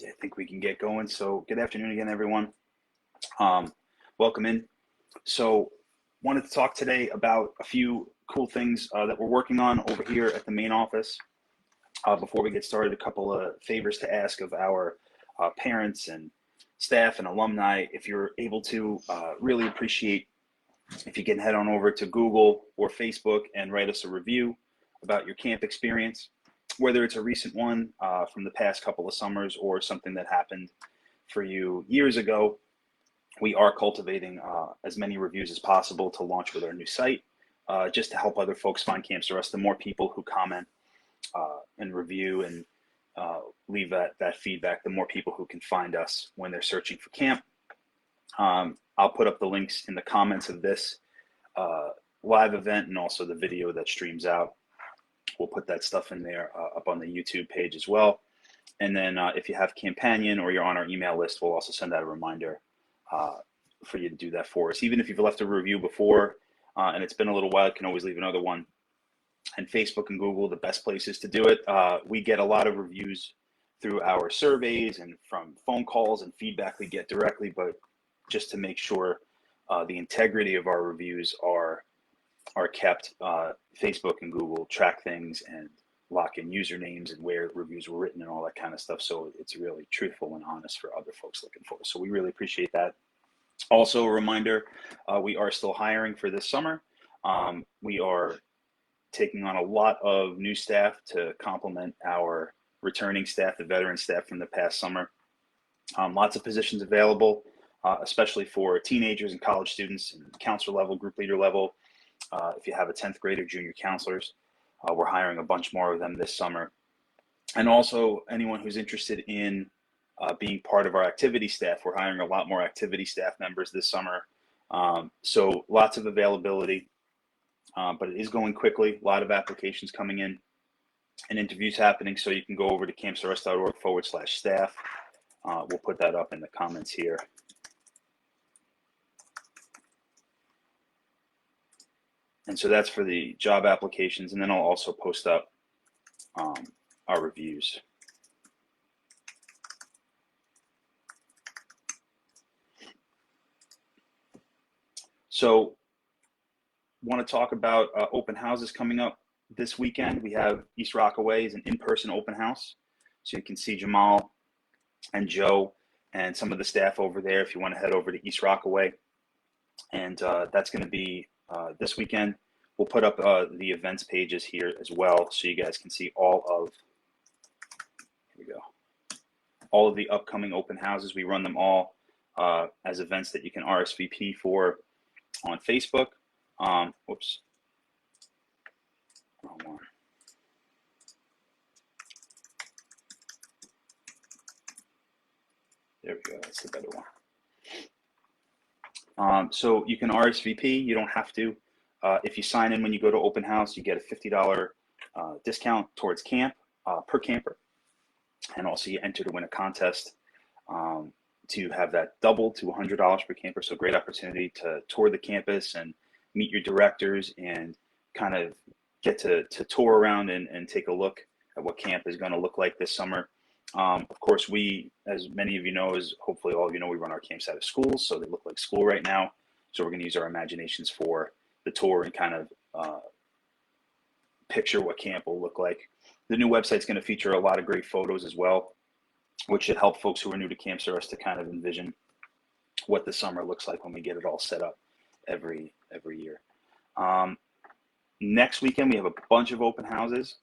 I think we can get going. So good afternoon again, everyone. Welcome in. So wanted to talk today about a few cool things that we're working on over here at the main office. Before we get started, a couple of favors to ask of our parents and staff and alumni. If you're able to, really appreciate if you can head on over to Google or Facebook and write us a review about your camp experience, whether it's a recent one from the past couple of summers or something that happened for you years ago. We are cultivating as many reviews as possible to launch with our new site, just to help other folks find Camps R Us. The more people who comment and review and leave that feedback, the more people who can find us when they're searching for camp. I'll put up the links in the comments of this live event and also the video that streams out. We'll put that stuff in there up on the YouTube page as well. And then if you have Campanion or you're on our email list, we'll also send out a reminder for you to do that for us. Even if you've left a review before and it's been a little while, you can always leave another one. And Facebook and Google, the best places to do it. We get a lot of reviews through our surveys and from phone calls and feedback we get directly, but just to make sure the integrity of our reviews are kept, Facebook and Google track things and lock in usernames and where reviews were written and all that kind of stuff. So it's really truthful and honest for other folks looking for us. So we really appreciate that. Also a reminder, we are still hiring for this summer. We are taking on a lot of new staff to complement our returning staff, the veteran staff from the past summer. Lots of positions available, especially for teenagers and college students and counselor level, group leader level. If you have a 10th grade or junior counselors, we're hiring a bunch more of them this summer. And also anyone who's interested in being part of our activity staff, we're hiring a lot more activity staff members this summer. So lots of availability, but it is going quickly. A lot of applications coming in and interviews happening. So you can go over to campsrus.org/staff. We'll put that up in the comments here. And so that's for the job applications. And then I'll also post up our reviews. So want to talk about open houses coming up this weekend. We have East Rockaway is an in-person open house. So you can see Jamal and Joe and some of the staff over there if you want to head over to East Rockaway. And that's going to be this weekend. We'll put up the events pages here as well so you guys can see all of the upcoming open houses. We run them all as events that you can RSVP for on Facebook. Whoops. Wrong one. There we go. That's the better one. So you can RSVP. You don't have to. If you sign in when you go to open house, you get a $50 discount towards camp per camper. And also you enter to win a contest to have that doubled to $100 per camper. So great opportunity to tour the campus and meet your directors and kind of get to tour around and take a look at what camp is going to look like this summer. Of course, we, as many of you know, as hopefully all of you know, we run our camps out of schools, so they look like school right now. So we're going to use our imaginations for the tour and kind of picture what camp will look like. The new website's going to feature a lot of great photos as well, which should help folks who are new to Camps R Us to kind of envision what the summer looks like when we get it all set up every year. Next weekend, we have a bunch of open houses,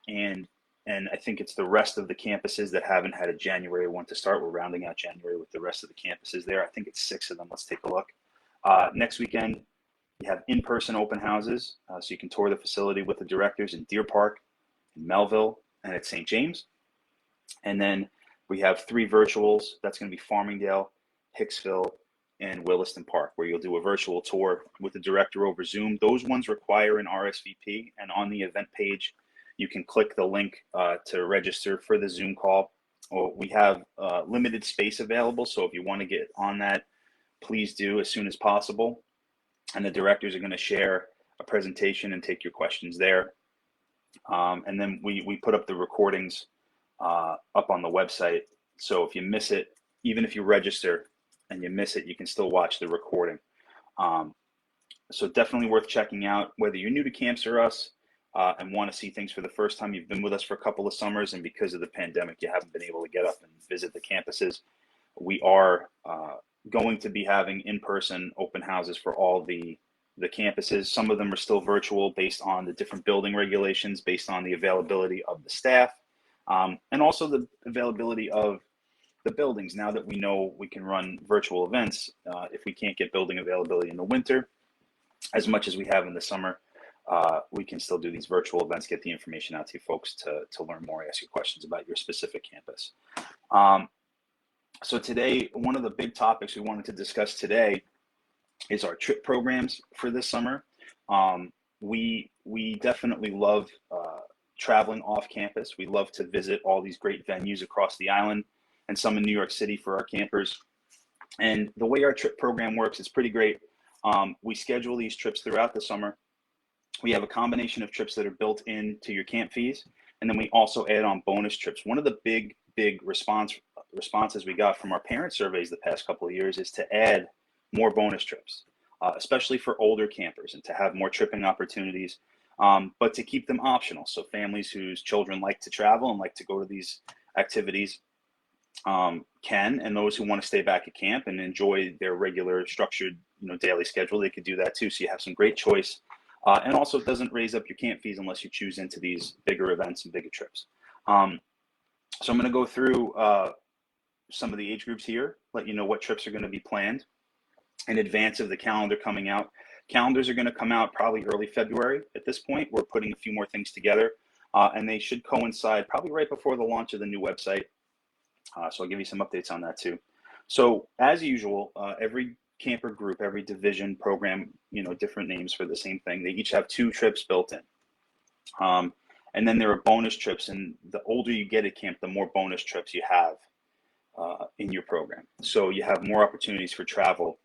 and I think it's the rest of the campuses that haven't had a January one to start. We're rounding out January with the rest of the campuses there. I think it's 6 of them. Let's take a look. Next weekend, we have in-person open houses, so you can tour the facility with the directors in Deer Park, in Melville, and at St. James. And then we have 3 virtuals. That's going to be Farmingdale, Hicksville, and Williston Park, where you'll do a virtual tour with the director over Zoom. Those ones require an RSVP, and on the event page, you can click the link to register for the Zoom call. Well, we have limited space available, so if you want to get on that, please do as soon as possible. And the directors are going to share a presentation and take your questions there. And then we put up the recordings up on the website So if you miss it, even if you register and you miss it, you can still watch the recording. Um, so definitely worth checking out, whether you're new to Camps or Us and want to see things for the first time. You've been with us for a couple of summers, and because of the pandemic, you haven't been able to get up and visit the campuses. We are going to be having in-person open houses for all the campuses. Some of them are still virtual based on the different building regulations, based on the availability of the staff, and also the availability of the buildings. Now that we know we can run virtual events, if we can't get building availability in the winter, as much as we have in the summer, we can still do these virtual events, get the information out to you folks to learn more, ask you questions about your specific campus. So today, one of the big topics we wanted to discuss today is our trip programs for this summer. We definitely love traveling off campus. We love to visit all these great venues across the island and some in New York City for our campers. And the way our trip program works is pretty great. We schedule these trips throughout the summer. We have a combination of trips that are built into your camp fees, and then we also add on bonus trips. One of the big responses we got from our parent surveys the past couple of years is to add more bonus trips, especially for older campers, and to have more tripping opportunities, but to keep them optional. So families whose children like to travel and like to go to these activities can, and those who want to stay back at camp and enjoy their regular structured, daily schedule, they could do that too. So you have some great choice. And also, it doesn't raise up your camp fees unless you choose into these bigger events and bigger trips. So I'm going to go through some of the age groups here, let you know what trips are going to be planned in advance of the calendar coming out. Calendars are going to come out probably early February at this point. We're putting a few more things together, and they should coincide probably right before the launch of the new website. So I'll give you some updates on that too. So as usual, every camper group, every division program, different names for the same thing. They each have 2 trips built in. And then there are bonus trips, and the older you get at camp, the more bonus trips you have in your program. So you have more opportunities for travel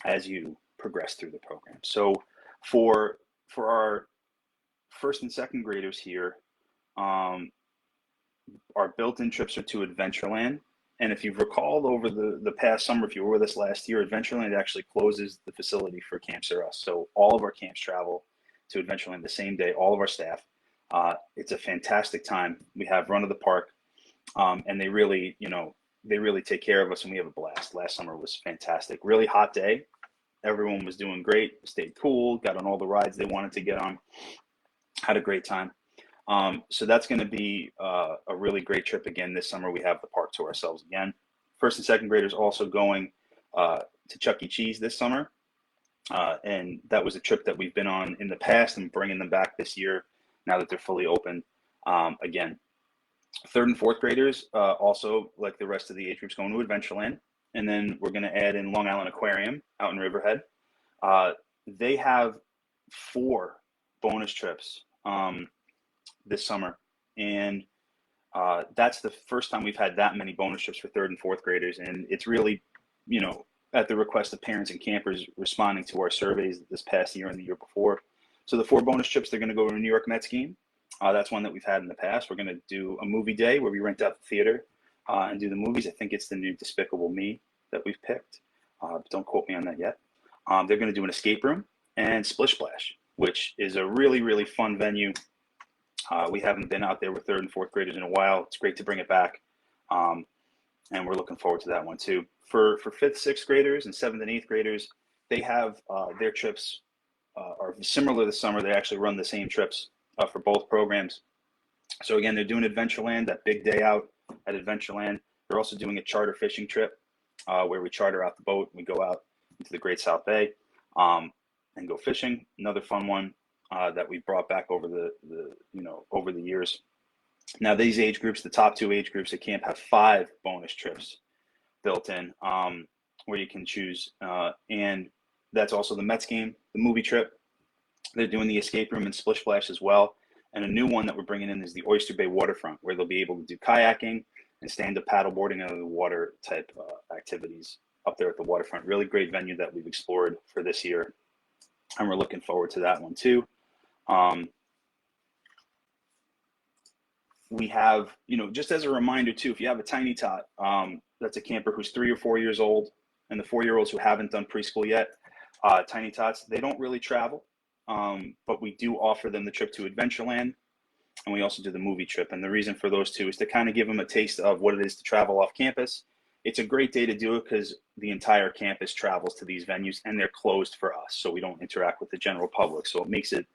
as you progress through the program. So for our first and second graders here, our built-in trips are to Adventureland. And if you've recalled over the past summer, if you were with us last year, Adventureland actually closes the facility for Camps or Us. So all of our camps travel to Adventureland the same day, all of our staff. It's a fantastic time. We have run of the park, and they really take care of us, and we have a blast. Last summer was fantastic. Really hot day. Everyone was doing great, stayed cool, got on all the rides they wanted to get on, had a great time. So that's going to be a really great trip again this summer. We have the park to ourselves again. First and second graders also going to Chuck E. Cheese this summer. And that was a trip that we've been on in the past, and bringing them back this year now that they're fully open again. Third and fourth graders also, like the rest of the age groups, going to Adventureland. And then we're going to add in Long Island Aquarium out in Riverhead. They have 4 bonus trips this summer, and that's the first time we've had that many bonus trips for third and fourth graders. And it's really, at the request of parents and campers responding to our surveys this past year and the year before. So the 4 bonus trips, they're going to go to a New York Mets game. That's one that we've had in the past. We're going to do a movie day where we rent out the theater and do the movies. I think it's the new Despicable Me that we've picked. Don't quote me on that yet. They're going to do an escape room and Splish Splash, which is a really, really fun venue. We haven't been out there with third and fourth graders in a while. It's great to bring it back. And we're looking forward to that one too. For fifth, sixth graders and seventh and eighth graders, they have their trips are similar this summer. They actually run the same trips for both programs. So again, they're doing Adventureland, that big day out at Adventureland. They're also doing a charter fishing trip where we charter out the boat and we go out into the Great South Bay and go fishing. Another fun one that we brought back over over the years. Now these age groups, the top 2 age groups at camp, have 5 bonus trips built in where you can choose. And that's also the Mets game, the movie trip. They're doing the escape room and Splish Splash as well. And a new one that we're bringing in is the Oyster Bay waterfront, where they'll be able to do kayaking and stand-up paddleboarding and other water type activities up there at the waterfront. Really great venue that we've explored for this year, and we're looking forward to that one too. we have, just as a reminder too, if you have a tiny tot, that's a camper who's 3 or 4 years old, and the 4-year-olds who haven't done preschool yet, tiny tots, they don't really travel, but we do offer them the trip to Adventureland, and we also do the movie trip. And the reason for those two is to kind of give them a taste of what it is to travel off campus. It's a great day to do it because the entire campus travels to these venues, and they're closed for us, so we don't interact with the general public. So it makes it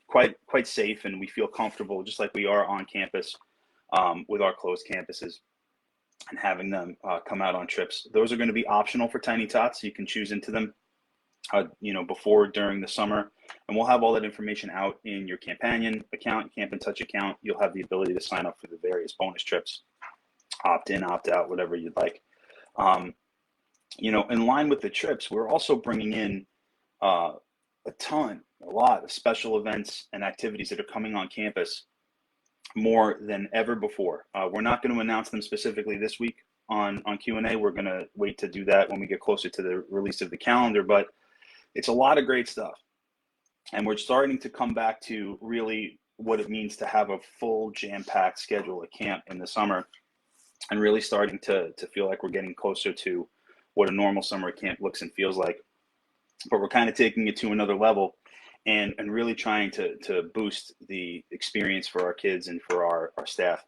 quite safe, and we feel comfortable, just like we are on campus, with our closed campuses, and having them come out on trips. Those are going to be optional for Tiny Tots. So you can choose into them, before, during the summer, and we'll have all that information out in your Campanion account, Camp and Touch account. You'll have the ability to sign up for the various bonus trips, opt in, opt out, whatever you'd like. In line with the trips, we're also bringing in a lot of special events and activities that are coming on campus more than ever before. We're not going to announce them specifically this week on Q&A. We're going to wait to do that when we get closer to the release of the calendar, but it's a lot of great stuff. And we're starting to come back to really what it means to have a full jam-packed schedule at camp in the summer, and really starting to feel like we're getting closer to what a normal summer camp looks and feels like. But we're kind of taking it to another level, and really trying to boost the experience for our kids and for our staff.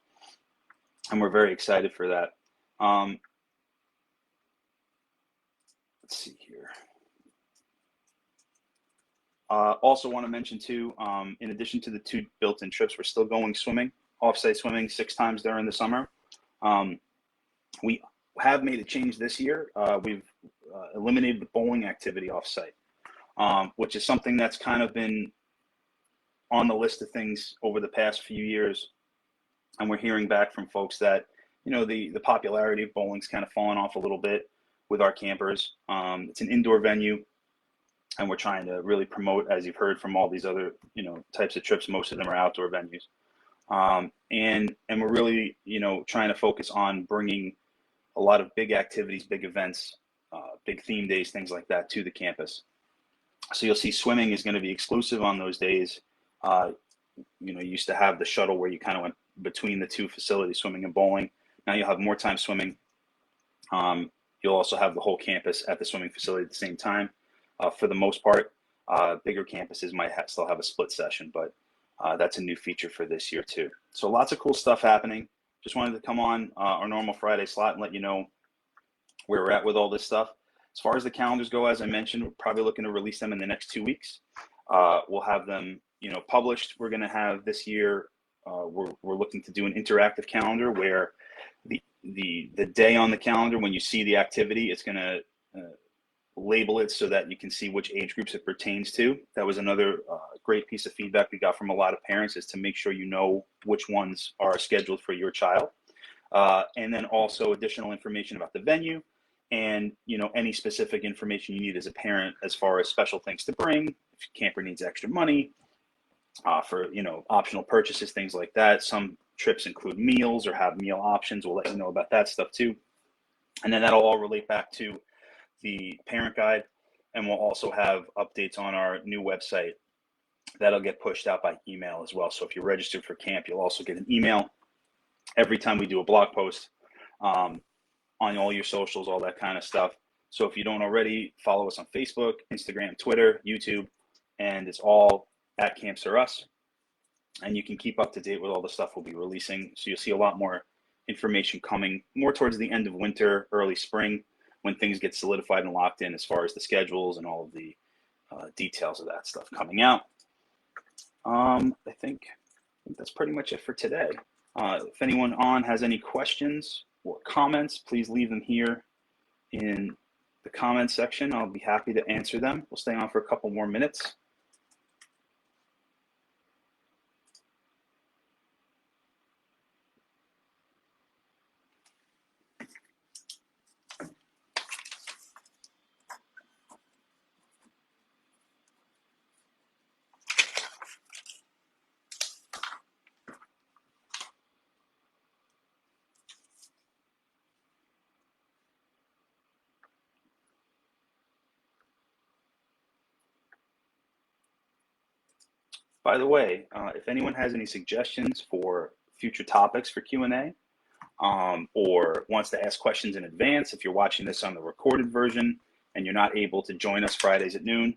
And we're very excited for that. Let's see here. Also want to mention too, in addition to the 2 built-in trips, we're still going swimming, off-site swimming 6 times during the summer. We have made a change this year. We've eliminated the bowling activity off-site, which is something that's kind of been on the list of things over the past few years. And we're hearing back from folks that, the popularity of bowling's kind of fallen off a little bit with our campers. It's an indoor venue, and we're trying to really promote, as you've heard from all these other, types of trips, most of them are outdoor venues. And we're really, trying to focus on bringing a lot of big activities, big events, big theme days, things like that to the campus. So you'll see swimming is going to be exclusive on those days. You used to have the shuttle where you kind of went between the 2 facilities, swimming and bowling. Now you'll have more time swimming. You'll also have the whole campus at the swimming facility at the same time. For the most part, bigger campuses might still have a split session, but that's a new feature for this year too. So lots of cool stuff happening. Just wanted to come on our normal Friday slot and let you know where we're at with all this stuff. As far as the calendars go, as I mentioned, we're probably looking to release them in the next 2 weeks. We'll have them, published. We're going to have this year, we're looking to do an interactive calendar where the day on the calendar, when you see the activity, it's going to label it so that you can see which age groups it pertains to. That was another great piece of feedback we got from a lot of parents, is to make sure you know which ones are scheduled for your child. And then also additional information about the venue, and any specific information you need as a parent as far as special things to bring, if your camper needs extra money, for optional purchases, things like that. Some trips include meals or have meal options. We'll let you know about that stuff too. And then that'll all relate back to the parent guide, and we'll also have updates on our new website that'll get pushed out by email as well. So if you're registered for camp, you'll also get an email every time we do a blog post, on all your socials, all that kind of stuff. So if you don't already, follow us on Facebook, Instagram, Twitter, YouTube, and it's all at Camps Are Us. And you can keep up to date with all the stuff we'll be releasing. So you'll see a lot more information coming more towards the end of winter, early spring, when things get solidified and locked in as far as the schedules and all of the details of that stuff coming out. I think that's pretty much it for today. If anyone on has any questions or comments, please leave them here in the comment section. I'll be happy to answer them. We'll stay on for a couple more minutes. By the way, if anyone has any suggestions for future topics for Q&A, or wants to ask questions in advance, if you're watching this on the recorded version and you're not able to join us Fridays at noon,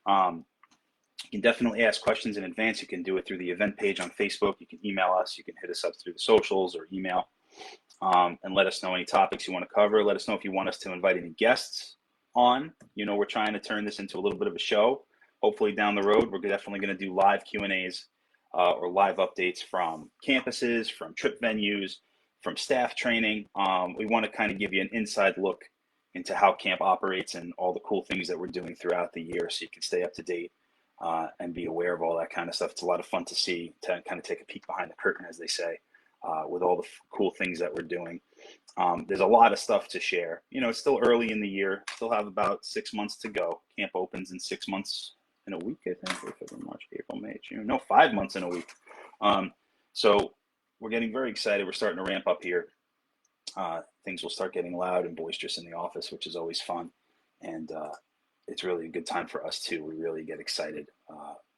you can definitely ask questions in advance. You can do it through the event page on Facebook. You can email us. You can hit us up through the socials or email, and let us know any topics you want to cover. Let us know if you want us to invite any guests on. You know, we're trying to turn this into a little bit of a show. Hopefully down the road, we're definitely going to do live Q&As or live updates from campuses, from trip venues, from staff training. We want to kind of give you an inside look into how camp operates and all the cool things that we're doing throughout the year, so you can stay up to date and be aware of all that kind of stuff. It's a lot of fun to see, to kind of take a peek behind the curtain, as they say, with all the cool things that we're doing. There's a lot of stuff to share. You know, it's still early in the year. Still have about 6 months to go. Camp opens in 6 months in a week, I think. February, March, April, May, June. No, 5 months in a week. So we're getting very excited. We're starting to ramp up here. Things will start getting loud and boisterous in the office, which is always fun. And it's really a good time for us too. We really get excited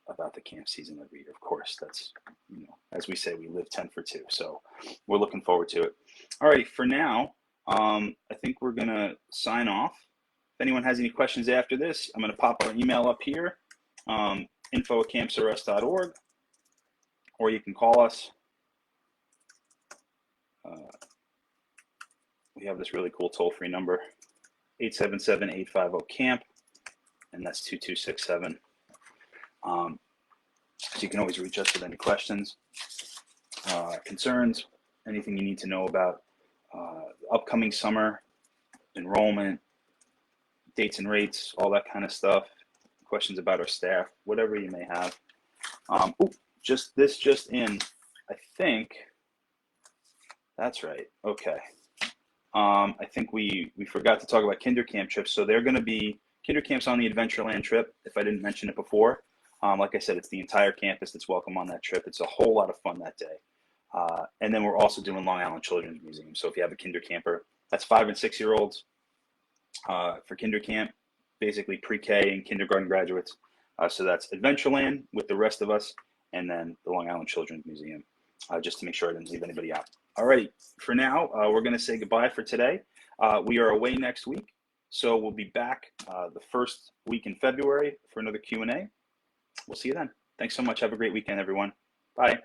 about the camp season every year. Of course, that's, you know, as we say, we live 10 for 2. So we're looking forward to it. All right, for now, I think we're going to sign off. If anyone has any questions after this, I'm going to pop our email up here, info@campsrus.org, or you can call us. We have this really cool toll-free number, 877-850-CAMP, and that's 2267. So you can always reach us with any questions, concerns, anything you need to know about upcoming summer, enrollment, dates and rates, all that kind of stuff, questions about our staff, whatever you may have. Just in, I think, that's right, okay. I think we forgot to talk about Kinder Camp trips. So they're going to be, Kinder Camp's on the Adventureland trip, if I didn't mention it before. Like I said, it's the entire campus that's welcome on that trip. It's a whole lot of fun that day. And then we're also doing Long Island Children's Museum. So if you have a Kinder Camper, that's 5 and 6 year olds for Kinder Camp, basically pre-K and kindergarten graduates. So that's Adventureland with the rest of us, and then the Long Island Children's Museum, just to make sure I didn't leave anybody out. Alrighty, for now, we're going to say goodbye for today. We are away next week, so we'll be back the first week in February for another Q&A. We'll see you then. Thanks so much. Have a great weekend, everyone. Bye.